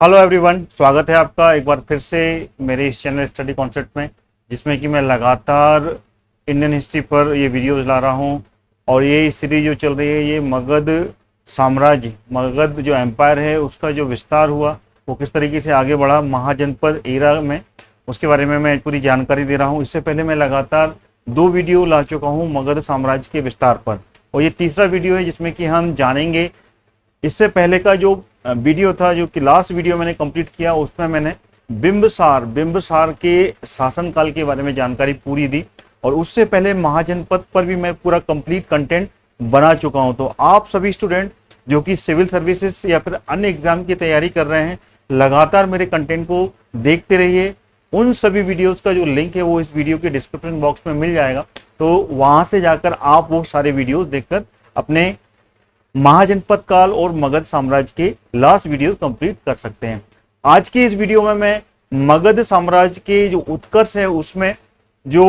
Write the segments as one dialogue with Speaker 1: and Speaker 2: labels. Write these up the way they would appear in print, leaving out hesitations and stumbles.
Speaker 1: Hello everyone, स्वागत है आपका एक बार फिर से मेरे इस चैनल स्टडी कॉन्सेप्ट में, जिसमें कि मैं लगातार इंडियन हिस्ट्री पर ये वीडियोस ला रहा हूँ। और ये सीरीज जो चल रही है, ये मगध साम्राज्य, मगध जो एम्पायर है उसका जो विस्तार हुआ, वो किस तरीके से आगे बढ़ा महाजनपद एरा में, उसके बारे में मैं पूरी जानकारी दे रहा हूँ। इससे पहले मैं लगातार 2 वीडियो ला चुका हूँ मगध साम्राज्य के विस्तार पर, और ये तीसरा वीडियो है जिसमें कि हम जानेंगे। इससे पहले का जो वीडियो था, जो कि लास्ट वीडियो मैंने कंप्लीट किया, उसमें मैंने बिंबिसार के शासनकाल के बारे में जानकारी पूरी दी, और उससे पहले महाजनपद पर भी मैं पूरा कंप्लीट कंटेंट बना चुका हूं। तो आप सभी स्टूडेंट जो कि सिविल सर्विसेज या फिर अन्य एग्जाम की तैयारी कर रहे हैं, लगातार मेरे कंटेंट को देखते रहिए। उन सभी वीडियोस का जो लिंक है वो इस वीडियो के डिस्क्रिप्शन बॉक्स में मिल जाएगा, तो वहां से जाकर आप वो सारे वीडियोस देखकर अपने महाजनपद काल और मगध साम्राज्य के लास्ट वीडियो कंप्लीट कर सकते हैं। आज की इस वीडियो में मैं मगध साम्राज्य के जो उत्कर्ष है, उसमें जो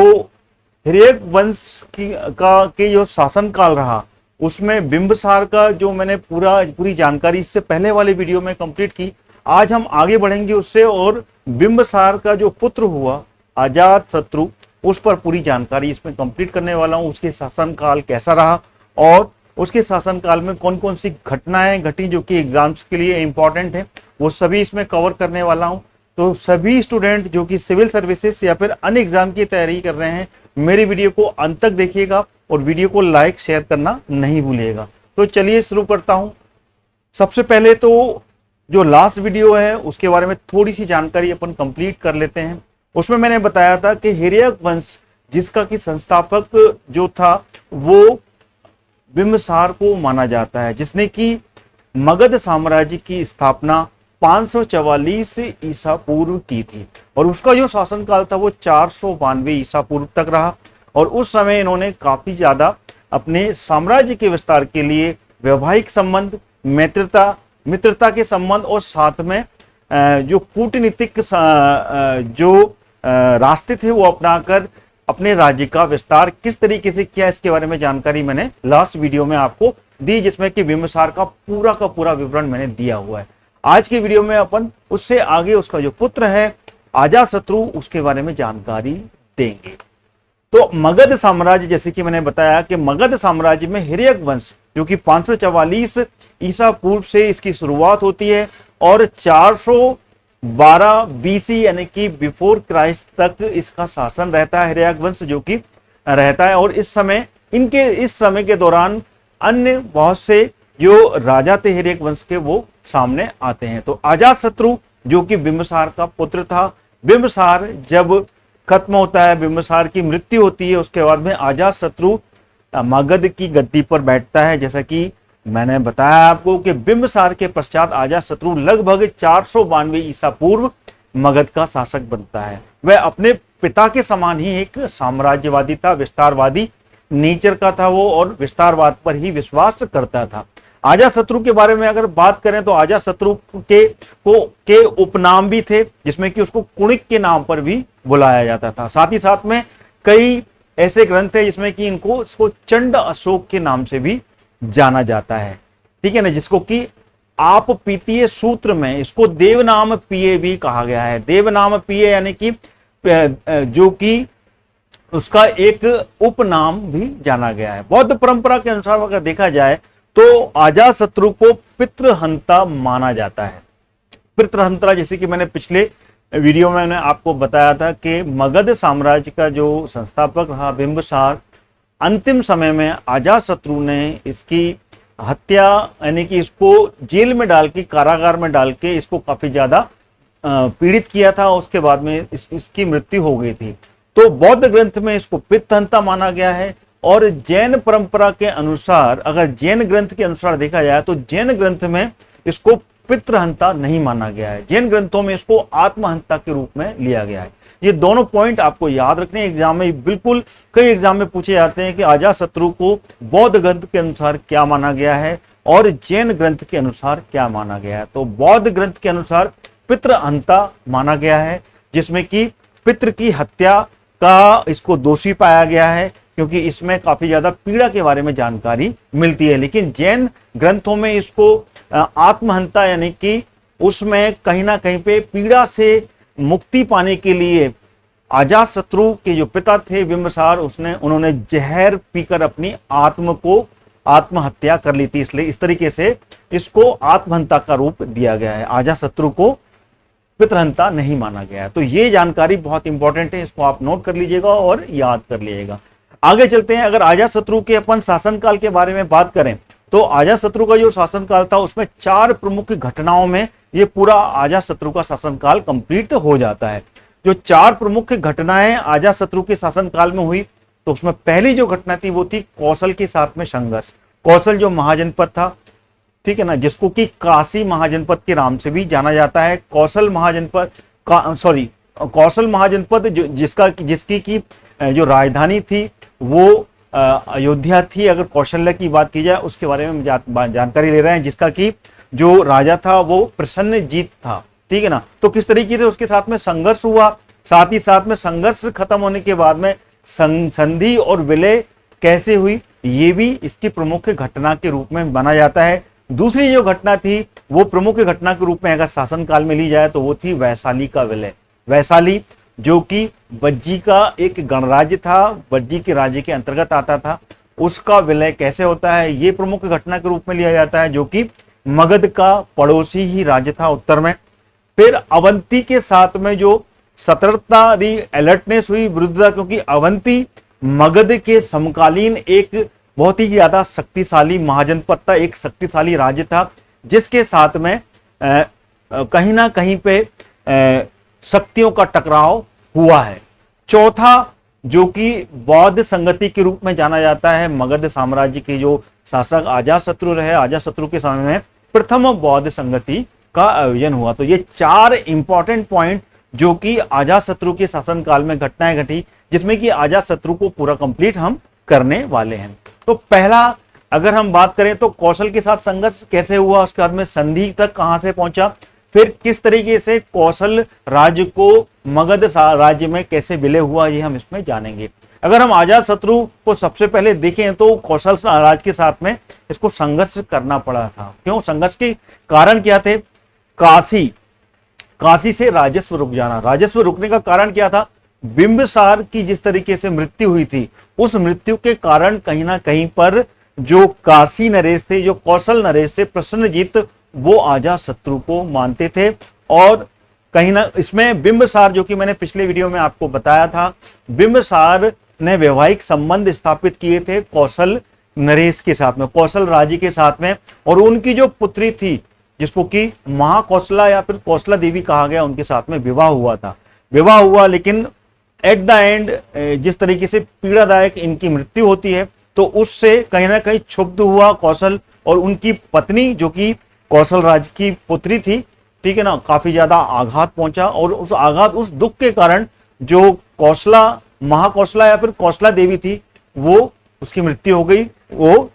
Speaker 1: हिरण्यक वंश के जो शासन काल रहा, उसमें बिंबिसार का जो मैंने पूरी जानकारी इससे पहले वाले वीडियो में कंप्लीट की। आज हम आगे बढ़ेंगे उससे, और बिंबिसार का जो पुत्र हुआ अजात शत्रु, उस पर पूरी जानकारी इसमें कंप्लीट करने वाला हूं। उसके शासन काल कैसा रहा और उसके शासनकाल में कौन कौन सी घटनाएं घटी जो कि एग्जाम्स के लिए इंपॉर्टेंट है, वो सभी इसमें कवर करने वाला हूं। तो सभी स्टूडेंट जो कि सिविल सर्विसेज या फिर अन्य एग्जाम की तैयारी कर रहे हैं, मेरी वीडियो को अंत तक देखिएगा और वीडियो को लाइक शेयर करना नहीं भूलिएगा। तो चलिए शुरू करता हूं। सबसे पहले तो जो लास्ट वीडियो है उसके बारे में थोड़ी सी जानकारी अपन कंप्लीट कर लेते हैं। उसमें मैंने बताया था कि हिरण्यक वंश, जिसका कि संस्थापक जो था वो बिंबिसार को माना जाता है, जिसने कि मगध साम्राज्य की स्थापना 544 ईसा पूर्व की थी, और उसका जो शासनकाल था वो 492 ईसा पूर्व तक रहा। और उस समय इन्होंने काफी ज्यादा अपने साम्राज्य के विस्तार के लिए वैवाहिक संबंध, मित्रता के संबंध, और साथ में जो कूटनीतिक जो रास्ते थे वो अपनाकर अपने राज्य का विस्तार किस तरीके से किया, इसके बारे में जानकारी मैंने लास्ट वीडियो में आपको दी, जिसमें कि बिंबिसार का पूरा विवरण मैंने दिया हुआ है। आज की वीडियो में अपन उससे आगे उसका जो पुत्र है अजातशत्रु, उसके बारे में जानकारी देंगे। तो मगध साम्राज्य, जैसे कि मैंने बताया कि मगध साम्राज्य में हिरण्यक वंश जो कि 544 ईसा पूर्व से इसकी शुरुआत होती है, और 412 बीसी यानी कि बिफोर क्राइस्ट तक इसका शासन रहता है, हिरण्यक वंश जो कि रहता है। और इस समय के दौरान अन्य बहुत से जो राजा थे हिरण्यक वंश के, वो सामने आते हैं। तो अजातशत्रु जो कि बिंबिसार का पुत्र था, बिंबिसार जब खत्म होता है, बिंबिसार की मृत्यु होती है, उसके बाद में अजातशत्रु मगध की गद्दी पर बैठता है। जैसा कि मैंने बताया आपको कि बिंबिसार के पश्चात अजातशत्रु लगभग 492 ईसा पूर्व मगध का शासक बनता है। वह अपने पिता के समान ही एक साम्राज्यवादी था, विस्तारवादी नेचर का था वो, और विस्तारवाद पर ही विश्वास करता था। अजातशत्रु के बारे में अगर बात करें तो अजातशत्रु के उपनाम भी थे, जिसमें कि उसको कुणिक के नाम पर भी बुलाया जाता था। साथ ही साथ में कई ऐसे ग्रंथ है जिसमें कि इसको चंड अशोक के नाम से भी जाना जाता है, ठीक है ना, जिसको कि आप पीतीय सूत्र में इसको देवनाम पिये भी कहा गया है। देवनाम पिये यानी कि जो कि उसका एक उपनाम भी जाना गया है। बौद्ध परंपरा के अनुसार अगर देखा जाए तो अजातशत्रु को पितृहंता माना जाता है। पितृहंता, जैसे कि मैंने पिछले वीडियो में मैंने आपको बताया था कि मगध साम्राज्य का जो संस्थापक रहा बिंबिसार, अंतिम समय में अजातशत्रु ने इसकी हत्या यानी कि इसको जेल में डाल के, कारागार में डाल के इसको काफी ज्यादा पीड़ित किया था। उसके बाद में इसकी मृत्यु हो गई थी। तो बौद्ध ग्रंथ में इसको पितृहंता माना गया है, और जैन परंपरा के अनुसार, अगर जैन ग्रंथ के अनुसार देखा जाए तो जैन ग्रंथ में इसको पितृहंता नहीं माना गया है। जैन ग्रंथों में इसको आत्महंता के रूप में लिया गया है। ये दोनों पॉइंट आपको याद रखने, एग्जाम में बिल्कुल कई एग्जाम में पूछे जाते हैं कि अजातशत्रु को बौद्ध ग्रंथ के अनुसार क्या माना गया है और जैन ग्रंथ के अनुसार क्या माना गया है। तो बौद्ध ग्रंथ के अनुसार पितृहंता माना गया है, जिसमें कि पितृ की हत्या का इसको दोषी पाया गया है, क्योंकि इसमें काफी ज्यादा पीड़ा के बारे में जानकारी मिलती है। लेकिन जैन ग्रंथों में इसको आत्महंता यानी कि उसमें कहीं ना कहीं पे पीड़ा से मुक्ति पाने के लिए अजातशत्रु के जो पिता थे बिंबिसार, उन्होंने जहर पीकर अपनी आत्महत्या कर ली थी। इसलिए इस तरीके से इसको आत्महंता का रूप दिया गया है, अजातशत्रु को पितृहंता नहीं माना गया है। तो ये जानकारी बहुत इंपॉर्टेंट है, इसको आप नोट कर लीजिएगा और याद कर लीजिएगा। आगे चलते हैं। अगर अजातशत्रु के अपन शासनकाल के बारे में बात करें तो अजातशत्रु का जो शासनकाल था उसमें 4 प्रमुख घटनाओं में ये पूरा अजातशत्रु का शासनकाल कंप्लीट हो जाता है। जो 4 प्रमुख घटनाएं अजातशत्रु के शासनकाल में हुई, तो उसमें पहली जो घटना थी वो थी कौशल के साथ में संघर्ष। कौशल जो महाजनपद था, ठीक है ना, जिसको कि काशी महाजनपद के नाम से भी जाना जाता है। कौशल महाजनपद जिसकी की जो राजधानी थी वो अयोध्या थी। अगर कौशल्य की बात की जाए उसके बारे में जानकारी ले रहे हैं, जिसका कि जो राजा था वो प्रसन्नजीत था, ठीक है ना। तो किस तरीके से उसके साथ में संघर्ष हुआ, साथ ही साथ में संघर्ष खत्म होने के बाद में संधि और विलय कैसे हुई, ये भी इसकी प्रमुख घटना के रूप में माना जाता है। दूसरी जो घटना थी वो प्रमुख घटना के रूप में अगर शासनकाल में ली जाए तो वो थी वैशाली का विलय। वैशाली जो कि बज्जी का एक गणराज्य था, बज्जी के राज्य के अंतर्गत आता था, उसका विलय कैसे होता है, ये प्रमुख घटना के रूप में लिया जाता है, जो कि मगध का पड़ोसी ही राज्य था उत्तर में। फिर अवंती के साथ में जो सतर्कता अलर्टनेस हुई, विरुद्धता, क्योंकि अवंती मगध के समकालीन एक बहुत ही ज्यादा शक्तिशाली महाजनपद था, एक शक्तिशाली राज्य था, जिसके साथ में कहीं ना कहीं पे शक्तियों का टकराव हुआ है। चौथा जो कि बौद्ध संगति के रूप में जाना जाता है, मगध साम्राज्य के जो शासक अजातशत्रु रहे, अजातशत्रु के समय में प्रथम बौद्ध संगति का आयोजन हुआ। तो ये 4 इंपॉर्टेंट पॉइंट जो कि अजातशत्रु के शासनकाल में घटनाएं घटी, जिसमें कि अजातशत्रु को पूरा कंप्लीट हम करने वाले हैं। तो पहला अगर हम बात करें तो कौशल के साथ संघर्ष कैसे हुआ, उसके बाद में संधि तक कहां से पहुंचा, फिर किस तरीके से कौशल राज्य को मगध राज्य में कैसे विलय हुआ, ये हम इसमें जानेंगे। अगर हम अजातशत्रु को सबसे पहले देखें तो कौशल राज्य के साथ में इसको संघर्ष करना पड़ा था। क्यों, संघर्ष के कारण क्या थे? काशी से राजस्व रुक जाना। राजस्व रुकने का कारण क्या था? बिंबिसार की जिस तरीके से मृत्यु हुई थी, उस मृत्यु के कारण कहीं ना कहीं पर जो काशी नरेश थे, जो कौशल नरेश थे, प्रसन्नजीत, वो अजातशत्रु को मानते थे। और कहीं ना इसमें बिंबिसार, जो कि मैंने पिछले वीडियो में आपको बताया था, बिंबिसार ने वैवाहिक संबंध स्थापित किए थे कौशल नरेश के साथ में, कौशल राज्य के साथ में। और उनकी जो पुत्री थी, जिसको कि महाकौशला या फिर कौशला देवी कहा गया, उनके साथ में विवाह हुआ, लेकिन एट द एंड जिस तरीके से पीड़ादायक इनकी मृत्यु होती है, तो उससे कहीं ना कहीं क्षुब्ध हुआ कौशल, और उनकी पत्नी जो कि कौशल राज्य की पुत्री थी, ठीक है ना, काफी ज्यादा आघात पहुंचा। और उस दुख के कारण जो महाकौशला या फिर कौशला देवी थी, वो उसकी मृत्यु हो गई, वो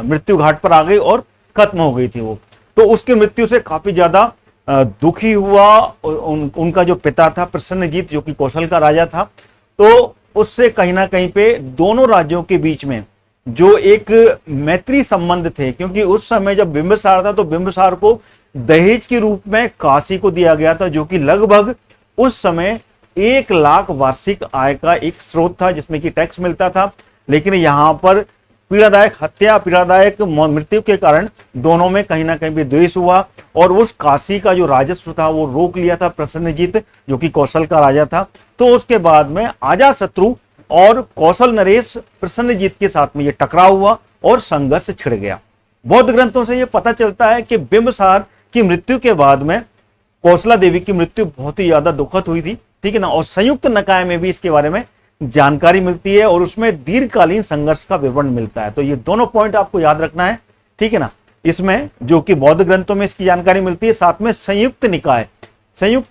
Speaker 1: मृत्यु घाट पर आ गई और खत्म हो गई थी वो। तो उसकी मृत्यु से काफी ज्यादा दुखी हुआ उनका जो पिता था प्रसन्नजीत, जो कि कौशल का राजा था। तो उससे कहीं ना कहीं पे दोनों राज्यों के बीच में जो एक मैत्री संबंध थे, क्योंकि उस समय जब बिंबिसार था तो बिंबिसार को दहेज के रूप में काशी को दिया गया था, जो कि लगभग उस समय 1 लाख वार्षिक आय का एक स्रोत था, जिसमें कि टैक्स मिलता था। लेकिन यहाँ पर पीड़ादायक मृत्यु के कारण दोनों में कहीं ना कहीं भी द्वेष हुआ, और उस काशी का जो राजस्व था वो रोक लिया था प्रसन्नजीत, जो कि कौशल का राजा था। तो उसके बाद में अजातशत्रु और कौशल नरेश प्रसन्नजीत के साथ में ये टकराव हुआ और संघर्ष छिड़ गया। बौद्ध ग्रंथों से ये पता चलता है कि बिंबिसार की मृत्यु के बाद में कौशला देवी की मृत्यु बहुत ही ज्यादा दुखद हुई थी, ठीक है ना। और संयुक्त निकाय में भी इसके बारे में जानकारी मिलती है, और उसमें दीर्घकालीन संघर्ष का विवरण मिलता है। तो ये दोनों पॉइंट आपको याद रखना है, ठीक है ना। इसमें जो कि बौद्ध ग्रंथों में इसकी जानकारी मिलती है, साथ में संयुक्त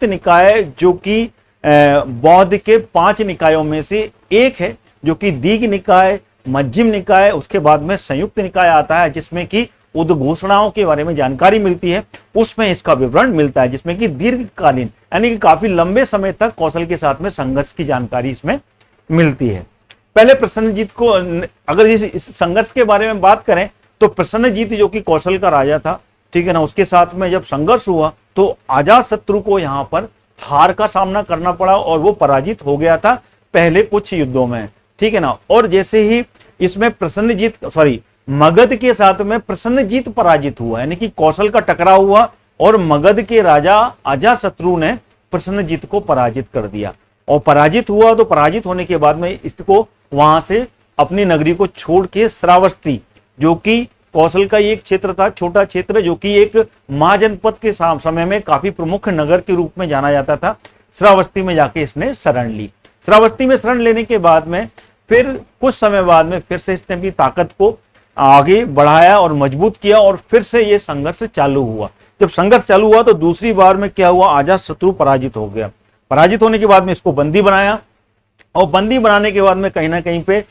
Speaker 1: निकाय जो कि बौद्ध के 5 निकायों में से एक है, जो कि दीघ निकाय, मध्यम निकाय, उसके बाद में संयुक्त निकाय आता है, जिसमें कि उद्घोषणाओं के बारे में जानकारी मिलती है। उसमें इसका विवरण मिलता है, जिसमें कि दीर्घकालीन यानी कि काफी लंबे समय तक कौशल के साथ में संघर्ष की जानकारी इसमें मिलती है। पहले प्रसन्नजीत को, अगर इस संघर्ष के बारे में बात करें तो प्रसन्नजीत जो कि कौशल का राजा था, ठीक है ना, उसके साथ में जब संघर्ष हुआ तो अजातशत्रु को यहाँ पर हार का सामना करना पड़ा और वो पराजित हो गया था पहले कुछ युद्धों में, ठीक है ना। और जैसे ही इसमें मगध के साथ में प्रसन्नजीत पराजित हुआ, यानी कि कौशल का टकराव हुआ और मगध के राजा अजातशत्रु ने प्रसन्नजीत को पराजित कर दिया। और पराजित हुआ तो पराजित होने के बाद में इसको वहां से अपनी नगरी को छोड़ के श्रावस्ती, जो कि कौशल का एक क्षेत्र था, छोटा क्षेत्र, जो कि एक महाजनपद के समय में काफी प्रमुख नगर के रूप में जाना जाता था, श्रावस्ती में जाके इसने शरण ली। श्रावस्ती में शरण लेने के बाद में फिर कुछ समय बाद में फिर से इसने अपनी ताकत को आगे बढ़ाया और मजबूत किया और फिर से ये संघर्ष चालू हुआ। जब संघर्ष चालू हुआ तो दूसरी बार में क्या हुआ, अजातशत्रु पराजित हो गया। पराजित होने के बाद में इसको बंदी बनाया और बंदी बनाने के बाद में कहीं ना कहीं पे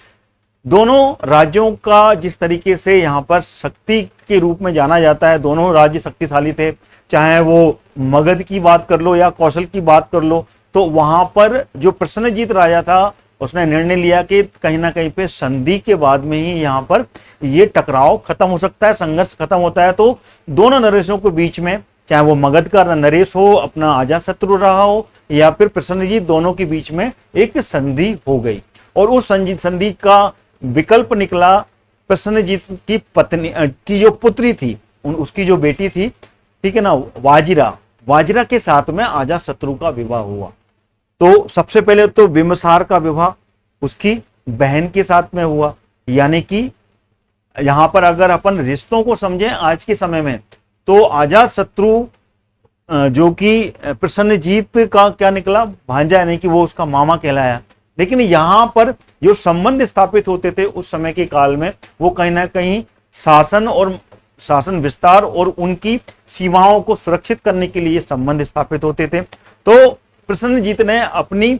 Speaker 1: दोनों राज्यों का जिस तरीके से यहाँ पर शक्ति के रूप में जाना जाता है, दोनों राज्य शक्तिशाली थे, चाहे वो मगध की बात कर लो या कौशल की बात कर लो। तो वहां पर जो प्रसन्नजीत राजा था उसने निर्णय लिया कि कहीं ना कहीं पे संधि के बाद में ही यहाँ पर ये टकराव खत्म हो सकता है, संघर्ष खत्म होता है। तो दोनों नरेशों के बीच में, चाहे वो मगध का नरेश हो, अपना अजातशत्रु रहा हो, या फिर प्रसन्नजीत, दोनों के बीच में एक संधि हो गई। और उस संधि का विकल्प निकला प्रसन्नजीत की पत्नी की जो पुत्री थी, उसकी जो बेटी थी, ठीक है ना, वाजिरा के साथ में अजातशत्रु का विवाह हुआ। तो सबसे पहले तो बिंबिसार का विवाह उसकी बहन के साथ में हुआ, यानी कि यहां पर अगर अपन रिश्तों को समझें आज के समय में तो अजातशत्रु जो कि प्रसन्नजीत का क्या निकला, भांजा, यानी कि वो उसका मामा कहलाया। लेकिन यहां पर जो संबंध स्थापित होते थे उस समय के काल में, वो कहीं ना कहीं शासन विस्तार और उनकी सीमाओं को सुरक्षित करने के लिए संबंध स्थापित होते थे। तो प्रसन्नजीत ने अपनी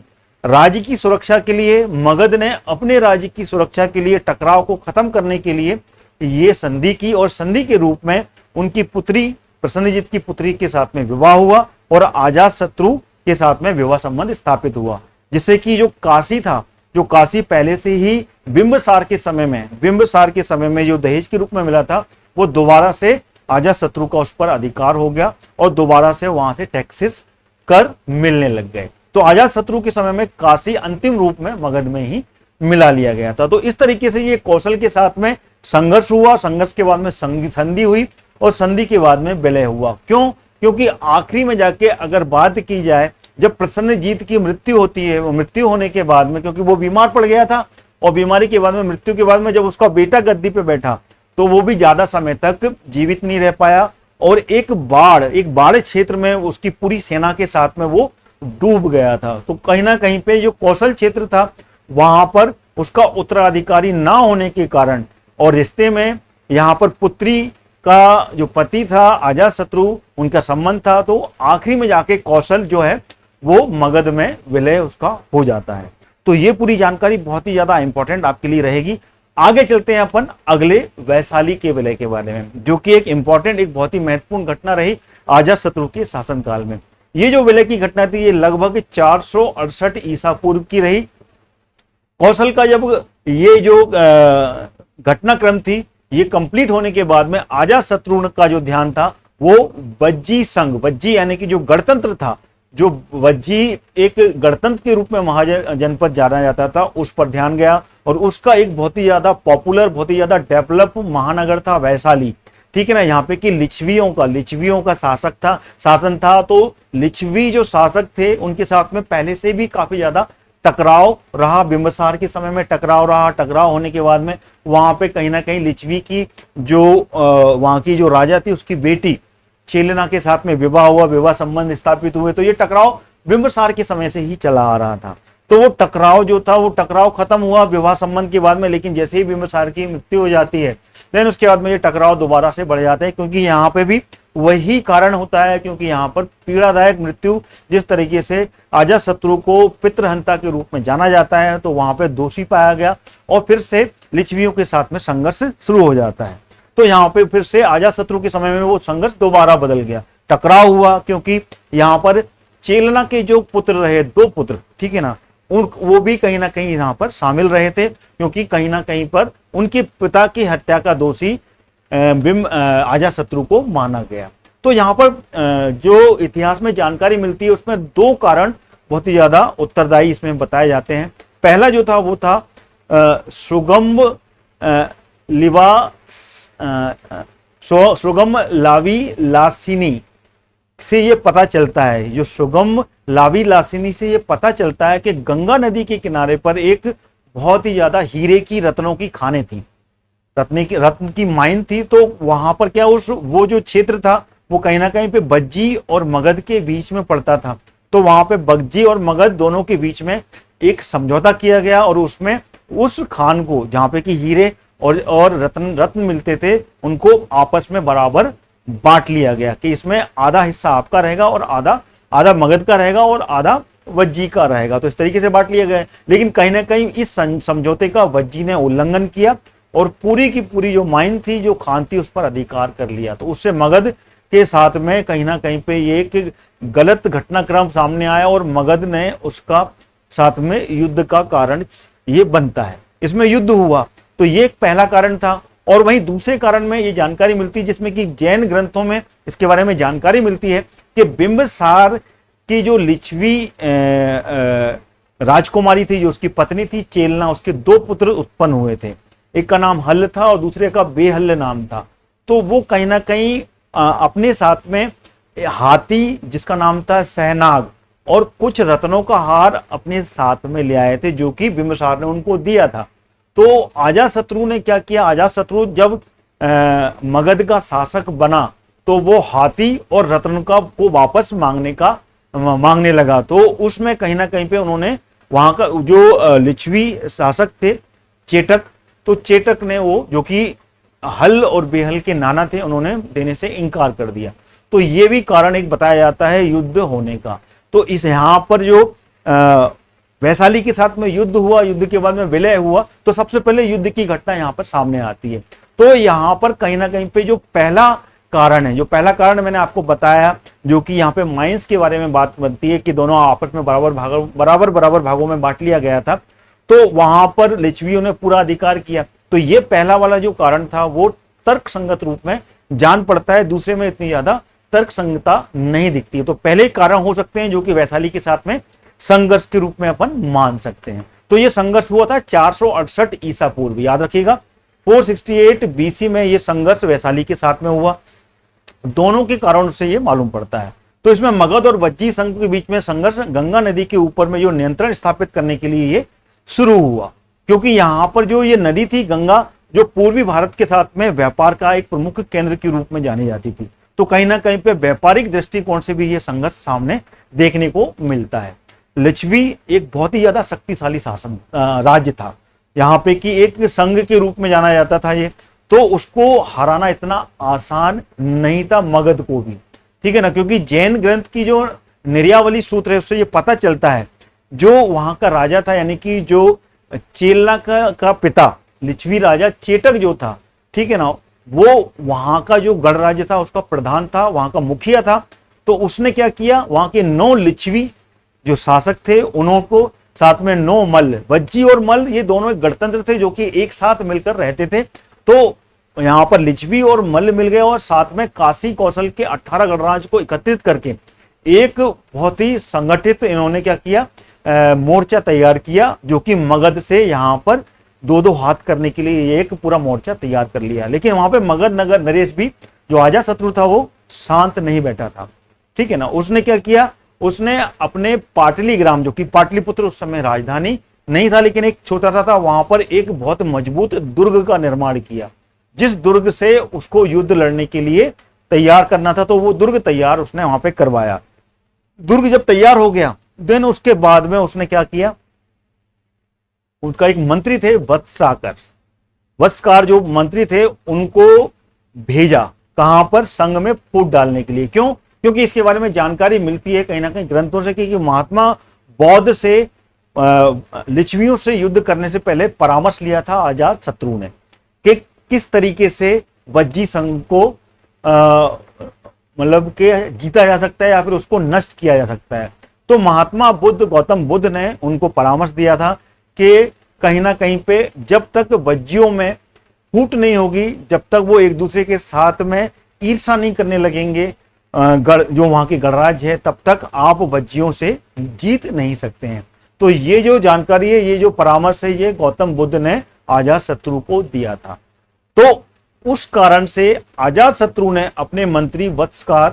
Speaker 1: राज्य की सुरक्षा के लिए, मगध ने अपने राज्य की सुरक्षा के लिए, टकराव को खत्म करने के लिए ये संधि की और संधि के रूप में उनकी पुत्री, प्रसन्नजीत की पुत्री के साथ में विवाह हुआ और अजातशत्रु के साथ में विवाह संबंध स्थापित हुआ। जिससे कि जो काशी था, जो काशी पहले से ही बिंबिसार के समय में जो दहेज के रूप में मिला था, वो दोबारा से अजातशत्रु का उस पर अधिकार हो गया और दोबारा से वहां से टैक्सेस कर मिलने लग गए। तो अजातशत्रु के समय में काशी अंतिम रूप में मगध में ही मिला लिया गया था। तो इस तरीके से ये कौशल के साथ में संघर्ष हुआ, संघर्ष के बाद में संधि हुई और संधि के बाद में विलय हुआ। क्यों? क्योंकि आखिरी में जाके अगर बात की जाए, जब प्रसन्नजीत की मृत्यु होती है, वो मृत्यु होने के बाद में, क्योंकि वो बीमार पड़ गया था और बीमारी के बाद में, मृत्यु के बाद में जब उसका बेटा गद्दी पे बैठा तो वो भी ज्यादा समय तक जीवित नहीं रह पाया और एक बाढ़ क्षेत्र में उसकी पूरी सेना के साथ में वो डूब गया था। तो कहीं ना कहीं पे जो कौशल क्षेत्र था वहां पर उसका उत्तराधिकारी ना होने के कारण और रिश्ते में यहाँ पर पुत्री का जो पति था अजातशत्रु, उनका संबंध था, तो आखिरी में जाके कौशल जो है वो मगध में विलय उसका हो जाता है। तो ये पूरी जानकारी बहुत ही ज्यादा इंपॉर्टेंट आपके लिए रहेगी। आगे चलते हैं अपन अगले वैशाली के विलय के बारे में, जो कि एक इंपॉर्टेंट, एक बहुत ही महत्वपूर्ण घटना रही अजातशत्रु के शासनकाल में। ये जो विलय की घटना थी ये लगभग 468 ईसा पूर्व की रही। कौशल का जब ये जो घटनाक्रम थी ये कंप्लीट होने के बाद में अजातशत्रु का जो ध्यान था वो वज्जी संघ, वज्जी यानी कि जो गणतंत्र था, जो वज्जी एक गणतंत्र के रूप में महाजनपद जाना जाता था, उस पर ध्यान गया और उसका एक बहुत ही ज्यादा पॉपुलर, बहुत ही ज्यादा डेवलप महानगर था वैशाली। ठीक है ना, यहाँ पे कि लिच्छवियों का शासन था। तो लिच्छवी जो शासक थे उनके साथ में पहले से भी काफी ज्यादा टकराव रहा, बिंबिसार के समय में टकराव रहा। टकराव होने के बाद में वहां पे कहीं ना कहीं लिच्छवी की जो वहां की जो राजा थी उसकी बेटी चेलेना के साथ में विवाह हुआ, विवाह संबंध स्थापित हुए। तो ये टकराव बिंबिसार के समय से ही चला आ रहा था। तो वो टकराव जो था वो टकराव खत्म हुआ विवाह संबंध के बाद में, लेकिन जैसे ही बिंबिसार की मृत्यु हो जाती है देन उसके बाद में ये टकराव दोबारा से बढ़ जाता है, क्योंकि यहाँ पे भी वही कारण होता है। क्योंकि यहाँ पर पीड़ादायक मृत्यु, जिस तरीके से अजातशत्रु को पितृहंता के रूप में जाना जाता है, तो वहां पे दोषी पाया गया और फिर से लिच्छवियों के साथ में संघर्ष शुरू हो जाता है। तो यहाँ पे फिर से अजातशत्रु के समय में वो संघर्ष दोबारा बदल गया, टकराव हुआ, क्योंकि यहाँ पर चेलना के जो पुत्र रहे, 2 पुत्र, ठीक है ना, वो भी कहीं ना कहीं यहाँ पर शामिल रहे थे, क्योंकि कहीं ना कहीं पर उनके पिता की हत्या का दोषी बिंब अजातशत्रु को माना गया। तो यहाँ पर जो इतिहास में जानकारी मिलती है उसमें दो कारण बहुत ही ज्यादा उत्तरदायी इसमें बताए जाते हैं। पहला जो था वो था सुगम लिवा सुगम लावी लासिनी से ये पता चलता है, जो सुगम लावी लासिनी से ये पता चलता है कि गंगा नदी के किनारे पर एक बहुत ही ज्यादा हीरे की रत्नों की खानें थी, रत्न की माइन थी। तो वहां पर क्या वो जो क्षेत्र था वो कहीं ना कहीं पे बज्जी और मगध के बीच में पड़ता था। तो वहां पे बज्जी और मगध दोनों के बीच में एक समझौता किया गया और उसमें उस खान को, जहां पे कि हीरे और रत्न मिलते थे, उनको आपस में बराबर बांट लिया गया कि इसमें आधा हिस्सा आपका रहेगा और आधा मगध का रहेगा और आधा वज्जी का रहेगा। तो इस तरीके से बांट लिया गया। लेकिन कहीं ना कहीं इस समझौते का वज्जी ने उल्लंघन किया और पूरी की पूरी जो माइन थी, जो खान थी, उस पर अधिकार कर लिया। तो उससे मगध के साथ में कहीं ना कहीं पे ये एक गलत घटनाक्रम सामने आया और मगध ने उसका साथ में युद्ध का कारण ये बनता है। इसमें युद्ध हुआ, तो ये एक पहला कारण था। और वहीं दूसरे कारण में ये जानकारी मिलती है जिसमें कि जैन ग्रंथों में इसके बारे में जानकारी मिलती है कि बिंबिसार की जो लिच्छवी राजकुमारी थी, जो उसकी पत्नी थी चेलना, उसके दो पुत्र उत्पन्न हुए थे। एक का नाम हल्ल था और दूसरे का बेहल्ल नाम था। तो वो कहीं ना कहीं अपने साथ में हाथी जिसका नाम था सहनाग और कुछ रत्नों का हार अपने साथ में ले आए थे, जो कि बिंबिसार ने उनको दिया था। तो अजातशत्रु ने क्या किया, अजातशत्रु जब मगध का शासक बना तो वो हाथी और रत्न का को वापस मांगने लगा। तो उसमें कहीं ना कहीं पे उन्होंने वहां का जो लिच्छवी शासक थे चेटक, तो चेटक ने वो, जो कि हल और बेहल के नाना थे, उन्होंने देने से इनकार कर दिया। तो ये भी कारण एक बताया जाता है युद्ध होने का। तो इस यहाँ पर जो वैशाली के साथ में युद्ध हुआ, युद्ध के बाद में विलय हुआ, तो सबसे पहले युद्ध की घटना यहाँ पर सामने आती है। तो यहाँ पर कहीं ना कहीं पे जो पहला कारण है, जो पहला कारण मैंने आपको बताया, जो कि यहाँ पे माइंस के बारे में बात बनती है कि दोनों आपस में बराबर भागों में बांट लिया गया था। तो वहां पर लिच्छवियों ने पूरा अधिकार किया। तो ये पहला वाला जो कारण था वो तर्क संगत रूप में जान पड़ता है, दूसरे में इतनी ज्यादा तर्क संगतता नहीं दिखती है। तो पहले कारण हो सकते हैं जो कि वैशाली के साथ में संघर्ष के रूप में अपन मान सकते हैं। तो ये संघर्ष हुआ था 468 ईसा पूर्व, याद रखिएगा 468 बीसी में ये संघर्ष वैशाली के साथ में हुआ। दोनों के कारणों से ये मालूम पड़ता है। तो इसमें मगध और वज्जी संघ के बीच में संघर्ष गंगा नदी के ऊपर में जो नियंत्रण स्थापित करने के लिए ये शुरू हुआ, क्योंकि यहाँ पर जो ये नदी थी गंगा, जो पूर्वी भारत के साथ में व्यापार का एक प्रमुख केंद्र के रूप में जानी जाती थी। तो कहीं ना कहीं पे व्यापारिक दृष्टिकोण से भी ये संघर्ष सामने देखने को मिलता है। लिच्छवी एक बहुत ही ज्यादा शक्तिशाली शासन राज्य था, यहाँ पे कि एक संघ के रूप में जाना जाता था ये। तो उसको हराना इतना आसान नहीं था मगध को भी, ठीक है ना, क्योंकि जैन ग्रंथ की जो निर्यावली सूत्र है उससे ये पता चलता है जो वहां का राजा था, यानी कि जो चेलना का पिता लिच्छवी राजा चेटक जो था, ठीक है ना, वो वहां का जो गणराज्य था उसका प्रधान था, वहां का मुखिया था। तो उसने क्या किया, वहां के 9 लिच्छवी जो शासक थे उनको साथ में 9 मल्ल, वज्जी और मल्ल, ये दोनों एक गणतंत्र थे जो कि एक साथ मिलकर रहते थे। तो यहाँ पर लिच्छवी और मल्ल मिल गए और साथ में काशी कौशल के 18 गणराज्य को एकत्रित करके एक बहुत ही संगठित इन्होंने क्या किया, मोर्चा तैयार किया, जो कि मगध से यहाँ पर 2-2 हाथ करने के लिए एक पूरा मोर्चा तैयार कर लिया। लेकिन वहां पे मगध नगर नरेश भी जो अजातशत्रु था वो शांत नहीं बैठा था, ठीक है ना। उसने क्या किया, उसने अपने पाटली ग्राम, जो कि पाटलिपुत्र उस समय राजधानी नहीं था लेकिन एक छोटा सा था, वहां पर एक बहुत मजबूत दुर्ग का निर्माण किया, जिस दुर्ग से उसको युद्ध लड़ने के लिए तैयार करना था। तो वो दुर्ग तैयार उसने वहां पे करवाया। दुर्ग जब तैयार हो गया देन उसके बाद में उसने क्या किया, उनका एक मंत्री थे वत्सकार जो मंत्री थे उनको भेजा कहां पर, संघ में फूट डालने के लिए। क्यों, क्योंकि इसके बारे में जानकारी मिलती है कहीं ना कहीं ग्रंथों से कि महात्मा बौद्ध से लिच्छवियों से युद्ध करने से पहले परामर्श लिया था अजातशत्रु ने कि किस तरीके से वज्जी संघ को मतलब के जीता जा सकता है या फिर उसको नष्ट किया जा सकता है। तो महात्मा बुद्ध, गौतम बुद्ध ने उनको परामर्श दिया था कि कहीं ना कहीं पे जब तक वज्जियों में फूट नहीं होगी जब तक वो एक दूसरे के साथ में ईर्षा नहीं करने लगेंगे, जो वहां के गणराज्य है, तब तक आप वज्जियों से जीत नहीं सकते हैं। तो ये जो जानकारी है, ये जो परामर्श है, ये गौतम बुद्ध ने अजातशत्रु को दिया था। तो उस कारण से अजातशत्रु ने अपने मंत्री वत्सकार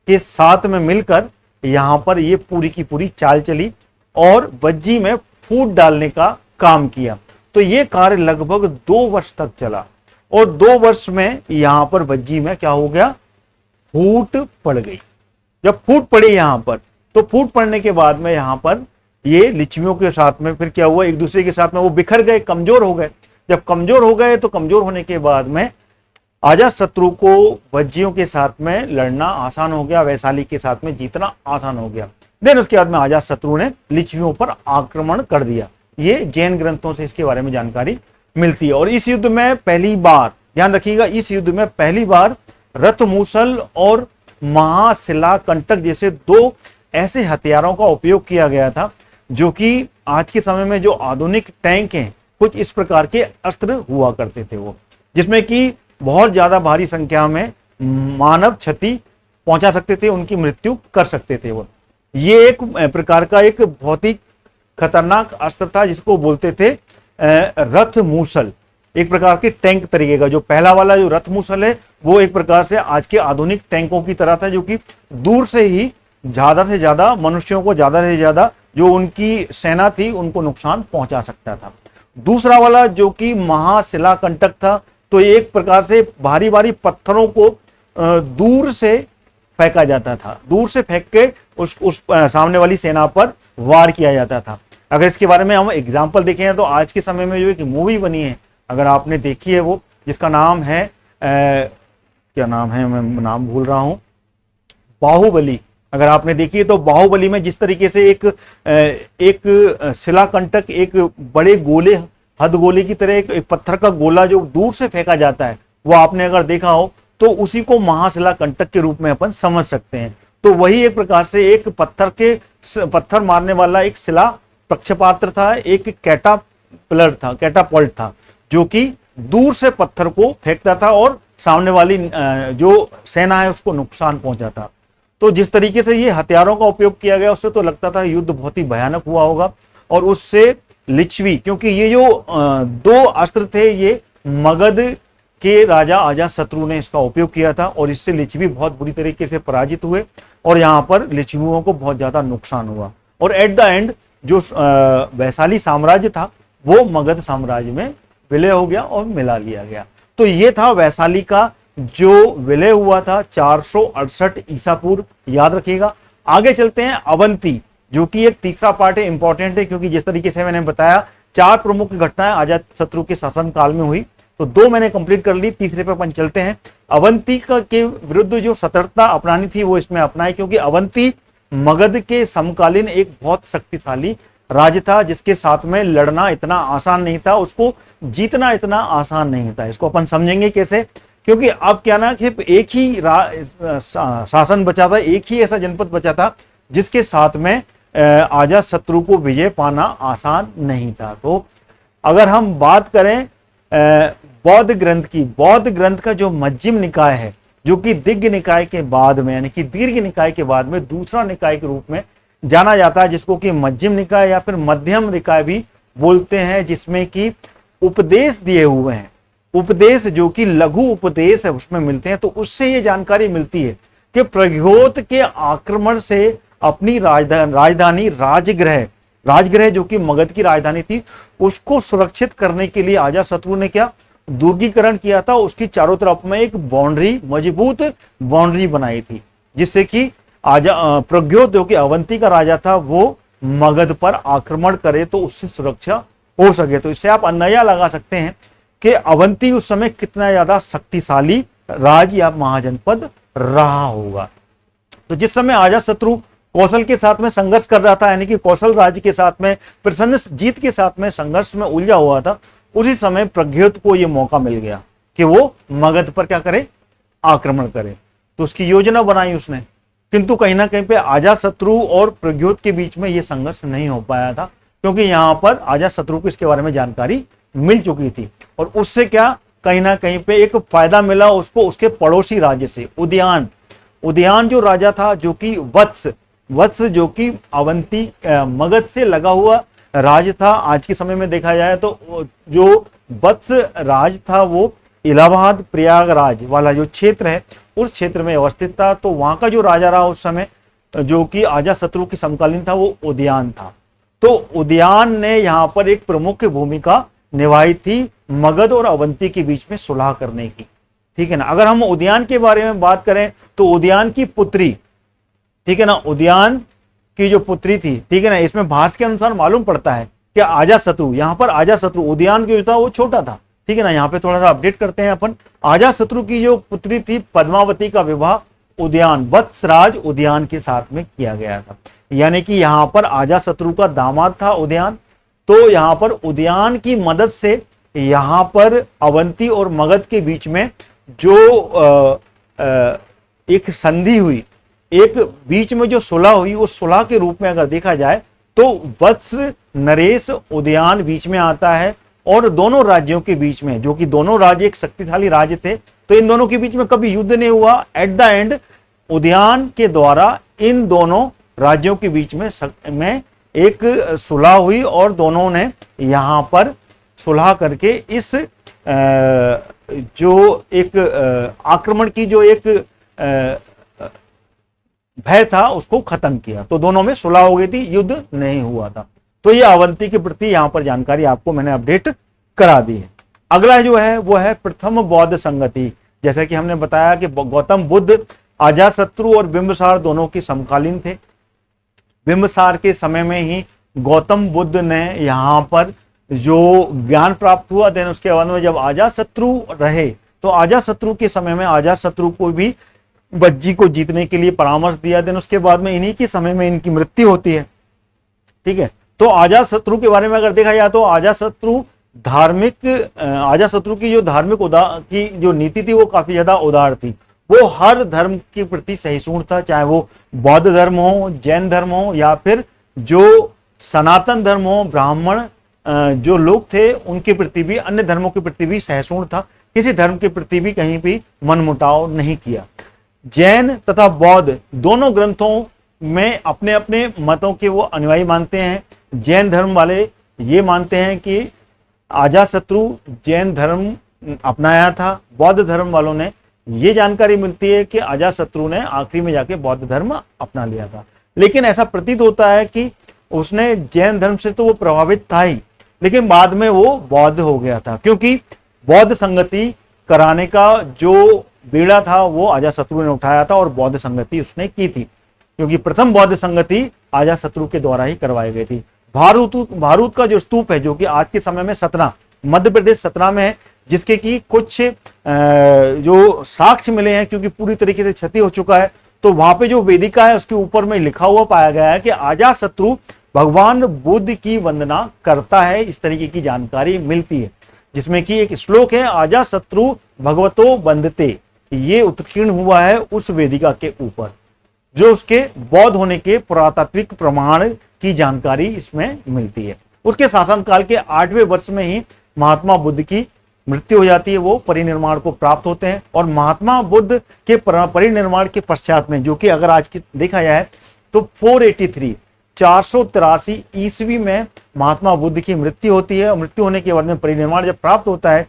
Speaker 1: के साथ में मिलकर यहां पर ये पूरी की पूरी चाल चली और वज्जी में फूट डालने का काम किया। तो ये कार्य लगभग 2 वर्ष तक चला और 2 वर्ष में यहां पर वज्जी में क्या हो गया, फूट पड़ गई। जब फूट पड़ी यहां पर, तो फूट पड़ने के बाद में यहां पर ये लिच्छवियों के साथ में फिर क्या हुआ, एक दूसरे के साथ में वो बिखर गए, कमजोर हो गए। जब कमजोर हो गए तो कमजोर होने के बाद में अजातशत्रु को वज्जियों के साथ में लड़ना आसान हो गया, वैशाली के साथ में जीतना आसान हो गया। देन उसके बाद में अजातशत्रु ने लिच्छवियों पर आक्रमण कर दिया। ये जैन ग्रंथों से इसके बारे में जानकारी मिलती है। और इस युद्ध में पहली बार, ध्यान रखिएगा, इस युद्ध में पहली बार रथमूसल और महाशिलाकंटक जैसे 2 ऐसे हथियारों का उपयोग किया गया था, जो कि आज के समय में जो आधुनिक टैंक हैं, कुछ इस प्रकार के अस्त्र हुआ करते थे वो, जिसमें कि बहुत ज्यादा भारी संख्या में मानव क्षति पहुंचा सकते थे, उनकी मृत्यु कर सकते थे वो। ये एक प्रकार का एक बहुत ही खतरनाक अस्त्र था, जिसको बोलते थे रथ मूसल, एक प्रकार के टैंक तरीके का। जो पहला वाला जो रथ मूसल है, वो एक प्रकार से आज के आधुनिक टैंकों की तरह था, जो कि दूर से ही ज्यादा से ज्यादा मनुष्यों को, ज्यादा से ज्यादा जो उनकी सेना थी, उनको नुकसान पहुंचा सकता था। दूसरा वाला जो कि महाशिलाकंटक था, तो एक प्रकार से भारी भारी पत्थरों को दूर से फेंका जाता था, दूर से फेंक के उस सामने वाली सेना पर वार किया जाता था। अगर इसके बारे में हम एग्जाम्पल देखें तो आज के समय में जो एक मूवी बनी है, अगर आपने देखी है वो, जिसका नाम है क्या नाम है, मैं नाम भूल रहा हूं, बाहुबली। अगर आपने देखी है तो बाहुबली में जिस तरीके से एक शिलाकंटक, एक बड़े गोले, हद गोले की तरह एक पत्थर का गोला जो दूर से फेंका जाता है, वो आपने अगर देखा हो तो उसी को महाशिलाकंटक के रूप में अपन समझ सकते हैं। तो वही एक प्रकार से एक पत्थर मारने वाला एक शिला पक्षपात्र था, एक कैटापल्ट था, जो कि दूर से पत्थर को फेंकता था और सामने वाली जो सेना है उसको नुकसान पहुंचाता। तो जिस तरीके से ये हथियारों का उपयोग किया गया, उससे तो लगता था युद्ध बहुत ही भयानक हुआ होगा। और उससे लिच्छवी, क्योंकि ये जो 2 अस्त्र थे, ये मगध के राजा अजातशत्रु ने इसका उपयोग किया था और इससे लिच्छवी बहुत बुरी तरीके से पराजित हुए और यहाँ पर लिच्छवियों को बहुत ज्यादा नुकसान हुआ। और एट द एंड जो वैशाली साम्राज्य था, वो मगध साम्राज्य में विलय हो गया और मिला लिया गया। तो ये था वैशाली का जो विलय हुआ था 468 ईसा पूर्व, याद रखिएगा। आगे चलते हैं अवंती, जो कि एक तीसरा पार्ट है, इंपॉर्टेंट है, क्योंकि जिस तरीके से मैंने बताया 4 प्रमुख घटनाएं अजातशत्रु के शासनकाल में हुई, तो 2 मैंने कंप्लीट कर ली, तीसरे पे अपन चलते हैं। अवंती के विरुद्ध जो सतर्कता अपनानी थी वो इसमें अपनाई, क्योंकि अवंती मगध के समकालीन एक बहुत शक्तिशाली राज्य था, जिसके साथ में लड़ना इतना आसान नहीं था, उसको जीतना इतना आसान नहीं था। इसको अपन समझेंगे कैसे, क्योंकि अब क्या ना, सिर्फ एक ही शासन बचा था, एक ही ऐसा जनपद बचा था जिसके साथ में अजातशत्रु को विजय पाना आसान नहीं था। तो अगर हम बात करें बौद्ध ग्रंथ की, बौद्ध ग्रंथ का जो मध्यम निकाय है, जो कि दिग्ग निकाय के बाद में, यानी कि दीर्घ निकाय के बाद में दूसरा निकाय के रूप में जाना जाता है, जिसको कि मध्यम निकाय या फिर मध्यम निकाय भी बोलते हैं, जिसमें कि उपदेश दिए हुए हैं, उपदेश जो कि लघु उपदेश है उसमें मिलते हैं। तो उससे ये जानकारी मिलती है कि प्रग्योत के आक्रमण से अपनी राजधानी राजगृह जो कि मगध की राजधानी थी, उसको सुरक्षित करने के लिए अजातशत्रु ने क्या दुर्गीकरण किया था, उसकी चारों तरफ में एक बाउंड्री, मजबूत बाउंड्री बनाई थी, जिससे कि प्रग्योत जो कि अवंती का राजा था, वो मगध पर आक्रमण करे तो उससे सुरक्षा हो सके। तो इससे आप अंदाजा लगा सकते हैं कि अवंती उस समय कितना ज्यादा शक्तिशाली राज या महाजनपद रहा होगा। तो जिस समय अजातशत्रु कौशल के साथ में संघर्ष कर रहा था, यानी कि कौशल राज्य के साथ में प्रसन्नजीत के साथ में संघर्ष में उलझा हुआ था, उसी समय प्रग्योत को यह मौका मिल गया कि वो मगध पर क्या करे, आक्रमण करे। तो उसकी योजना बनाई उसने, किंतु कहीं ना कहीं पे अजातशत्रु और प्रग्योत के बीच में यह संघर्ष नहीं हो पाया था, क्योंकि यहाँ पर अजातशत्रु को इसके बारे में जानकारी मिल चुकी थी। और उससे क्या कहीं ना कहीं पे एक फायदा मिला उसको उसके पड़ोसी राज्य से। उद्यान, उद्यान जो राजा था, जो कि वत्स, वत्स जो कि अवंती मगध से लगा हुआ राज था। आज के समय में देखा जाए तो जो वत्स राज था वो इलाहाबाद प्रयागराज वाला जो क्षेत्र है उस क्षेत्र में अवस्थित था। तो वहां का जो राजा रहा उस समय, जो कि अजातशत्रु की समकालीन था, वो उद्यान था। तो उद्यान ने यहाँ पर एक प्रमुख भूमिका निभाई थी मगध और अवंती के बीच में सुलह करने की। ठीक है ना। अगर हम उद्यान के बारे में बात करें तो उद्यान की पुत्री, ठीक है ना, उद्यान की जो पुत्री थी, ठीक है ना, इसमें भाष्य के अनुसार मालूम पड़ता है कि अजातशत्रु, यहाँ पर अजातशत्रु, उद्यान जो था वो छोटा था। ठीक है ना। यहाँ पे थोड़ा सा अपडेट करते हैं अपन। अजातशत्रु की जो पुत्री थी पद्मावती का विवाह उद्यान, वत्सराज उद्यान के साथ में किया गया था। यानी कि यहाँ पर अजातशत्रु का दामाद था उद्यान। तो यहाँ पर उद्यान की मदद से यहाँ पर अवंती और मगध के बीच में जो एक संधि हुई, एक बीच में जो सुलह हुई, उस सुलह के रूप में अगर देखा जाए तो वत्स, नरेश, उद्यान बीच में आता है। और दोनों राज्यों के बीच में, जो कि दोनों राज्य एक शक्तिशाली राज्य थे, तो इन दोनों के बीच में कभी युद्ध नहीं हुआ। एट द एंड उद्यान के द्वारा इन दोनों राज्यों के बीच में एक सुलह हुई और दोनों ने यहाँ पर सुलह करके इस जो एक आक्रमण की जो एक भय था उसको खत्म किया। तो दोनों में सुलह हो गई थी, युद्ध नहीं हुआ था। तो ये अवंती के प्रति यहाँ पर जानकारी आपको मैंने अपडेट करा दी है। अगला जो है वो है प्रथम बौद्ध संगति। जैसा कि हमने बताया कि गौतम बुद्ध, अजातशत्रु और बिंबिसार दोनों की समकालीन थे। बिंबिसार के समय में ही गौतम बुद्ध ने यहाँ पर जो ज्ञान प्राप्त हुआ, देन उसके बाद में जब अजातशत्रु रहे तो अजातशत्रु के समय में अजातशत्रु को भी वज्जी को जीतने के लिए परामर्श दिया। देन उसके बाद में इन्हीं के समय में इनकी मृत्यु होती है। ठीक है। तो अजातशत्रु के बारे में अगर देखा जाए तो अजातशत्रु धार्मिक, अजातशत्रु की जो धार्मिक की जो नीति थी वो काफी ज्यादा उदार थी। वो हर धर्म के प्रति सहिष्णु था, चाहे वो बौद्ध धर्म हो, जैन धर्म हो, या फिर जो सनातन धर्म हो, ब्राह्मण जो लोग थे उनके प्रति भी, अन्य धर्मों के प्रति भी सहिष्णु था। किसी धर्म के प्रति भी कहीं भी मनमुटाव नहीं किया। जैन तथा बौद्ध दोनों ग्रंथों में अपने अपने मतों के वो अनुयायी मानते हैं। जैन धर्म वाले ये मानते हैं कि अजातशत्रु जैन धर्म अपनाया था। बौद्ध धर्म वालों ने ये जानकारी मिलती है कि अजातशत्रु ने आखिरी में जाके बौद्ध धर्म अपना लिया था। लेकिन ऐसा प्रतीत होता है कि उसने जैन धर्म से तो वो प्रभावित था ही, लेकिन बाद में वो बौद्ध हो गया था, क्योंकि बौद्ध संगति कराने का जो बीड़ा था वो अजातशत्रु ने उठाया था और बौद्ध संगति उसने की थी, क्योंकि प्रथम बौद्ध संगति अजातशत्रु के द्वारा ही करवाई गई थी। भारूत का जो स्तूप है, जो कि आज के समय में सतना, मध्य प्रदेश सतना में है, जिसके की कुछ जो साक्ष्य मिले हैं, क्योंकि पूरी तरीके से क्षति हो चुका है, तो वहां पे जो वेदिका है उसके ऊपर में लिखा हुआ पाया गया है कि अजातशत्रु भगवान बुद्ध की वंदना करता है। इस तरीके की जानकारी मिलती है, जिसमें कि एक श्लोक है, अजातशत्रु भगवतो वंदते, ये उत्कीर्ण हुआ है उस वेदिका के ऊपर, जो उसके बौद्ध होने के पुरातात्विक प्रमाण की जानकारी इसमें मिलती है। उसके शासनकाल के 8वें वर्ष में ही महात्मा बुद्ध की मृत्यु हो जाती है, वो परिनिर्वाण को प्राप्त होते हैं। और महात्मा बुद्ध के परिनिर्वाण के पश्चात में, जो कि अगर आज की देखा जाए तो 483 ईस्वी में महात्मा बुद्ध की मृत्यु होती है। मृत्यु होने के बाद में परिनिर्वाण जब प्राप्त होता है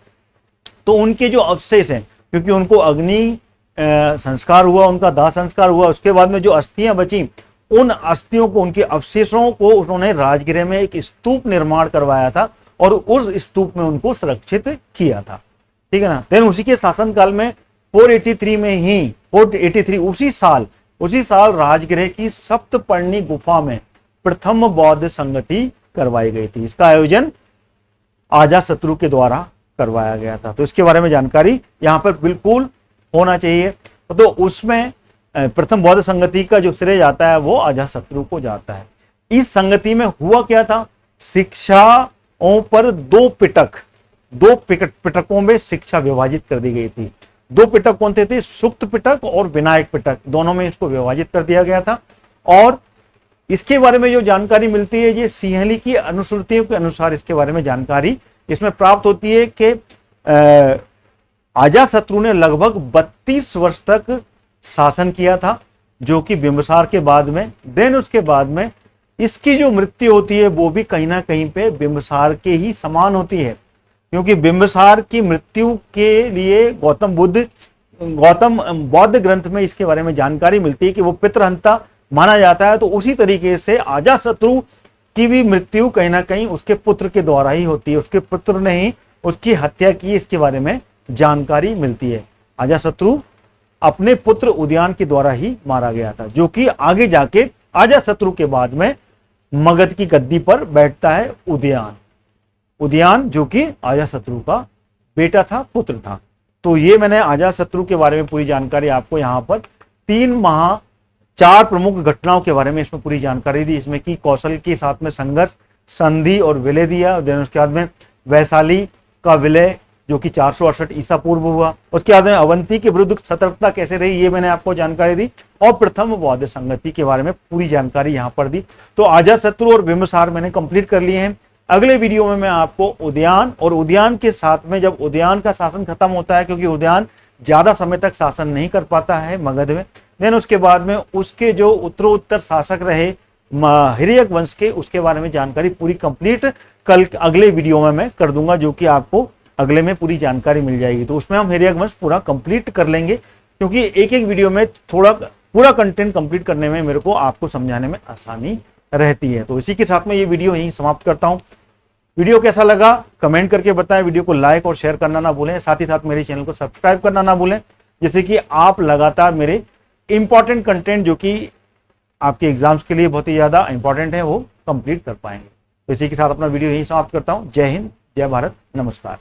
Speaker 1: तो उनके जो अवशेष हैं, क्योंकि उनको अग्नि संस्कार हुआ, उनका दाह संस्कार हुआ, उसके बाद में जो अस्थियां बची, उन अस्थियों को, उनके अवशेषों को उन्होंने राजगृह में एक स्तूप निर्माण करवाया था और उस स्तूप में उनको सुरक्षित किया था। ठीक है ना। देन उसी के शासनकाल में 483 में ही 483 उसी साल राजगृह की सप्तपर्णी गुफा में प्रथम बौद्ध संगति करवाई गई थी। इसका आयोजन अजातशत्रु के द्वारा करवाया गया था। तो इसके बारे में जानकारी यहाँ पर बिल्कुल होना चाहिए। तो उसमें प्रथम बौद्ध संगति का जो श्रेय जाता है वो अजातशत्रु को जाता है। इस संगति में हुआ क्या था, शिक्षाओं पर दो पिटकों में शिक्षा विभाजित कर दी गई थी। दो पिटक कौन थे? सुक्त पिटक और विनायक पिटक, दोनों में इसको विभाजित कर दिया गया था। और इसके बारे में जो जानकारी मिलती है, ये सिंहली की अनुश्रुतियों के अनुसार इसके बारे में जानकारी इसमें प्राप्त होती है कि अजातशत्रु ने लगभग 32 वर्ष तक शासन किया था, जो कि बिंबिसार के बाद में, देन उसके बाद में इसकी जो मृत्यु होती है वो भी कहीं ना कहीं पे बिंबिसार के ही समान होती है, क्योंकि बिंबिसार की मृत्यु के लिए गौतम बौद्ध ग्रंथ में इसके बारे में जानकारी मिलती है कि वो पितृहंता माना जाता है। तो उसी तरीके से अजातशत्रु की भी मृत्यु कहीं ना कहीं उसके पुत्र के द्वारा ही होती है, उसके पुत्र ने ही उसकी हत्या की, इसके बारे में जानकारी मिलती है। अजातशत्रु अपने पुत्र उदयन के द्वारा ही मारा गया था, जो कि आगे जाके अजातशत्रु के बाद में मगध की गद्दी पर बैठता है उदयन, जो कि अजातशत्रु का बेटा था, पुत्र था। तो ये मैंने अजातशत्रु के बारे में पूरी जानकारी आपको यहाँ पर 4 प्रमुख घटनाओं के बारे में इसमें पूरी जानकारी दी, इसमें कि कौशल के साथ में संघर्ष, संधि और विलय दिया। देन उसके बाद में वैशाली का विलय जो कि 468 ईसा पूर्व हुआ। उसके बाद में अवंती के विरुद्ध सतर्कता कैसे रही, ये मैंने आपको जानकारी दी, और प्रथम बौद्ध संगति के बारे में पूरी जानकारी यहाँ पर दी। तो अजातशत्रु और बिंबिसार मैंने कंप्लीट कर लिए हैं। अगले वीडियो में मैं आपको उदयन और उदयन के साथ में, जब उदयन का शासन खत्म होता है, क्योंकि उदयन ज्यादा समय तक शासन नहीं कर पाता है मगध में, देन उसके बाद में उसके जो उत्तरोत्तर शासक रहे हिर्यक वंश के, उसके बारे में जानकारी पूरी कंप्लीट कल अगले वीडियो में मैं कर दूंगा, जो कि आपको अगले में पूरी जानकारी मिल जाएगी। तो उसमें हम हिर्यक वंश पूरा कंप्लीट कर लेंगे, क्योंकि एक एक वीडियो में थोड़ा पूरा कंटेंट कंप्लीट करने में मेरे को आपको समझाने में आसानी रहती है। तो इसी के साथ में ये वीडियो यहीं समाप्त करता हूं। वीडियो कैसा लगा कमेंट करके बताएं, वीडियो को लाइक और शेयर करना ना भूलें, साथ ही साथ मेरे चैनल को सब्सक्राइब करना ना भूलें, जिससे कि आप लगातार मेरे इंपॉर्टेंट कंटेंट जो कि आपके एग्जाम्स के लिए बहुत ही ज्यादा इंपॉर्टेंट है वो कंप्लीट कर पाएंगे। तो इसी के साथ अपना वीडियो यहीं समाप्त करता हूं। जय हिंद, जय भारत, नमस्कार।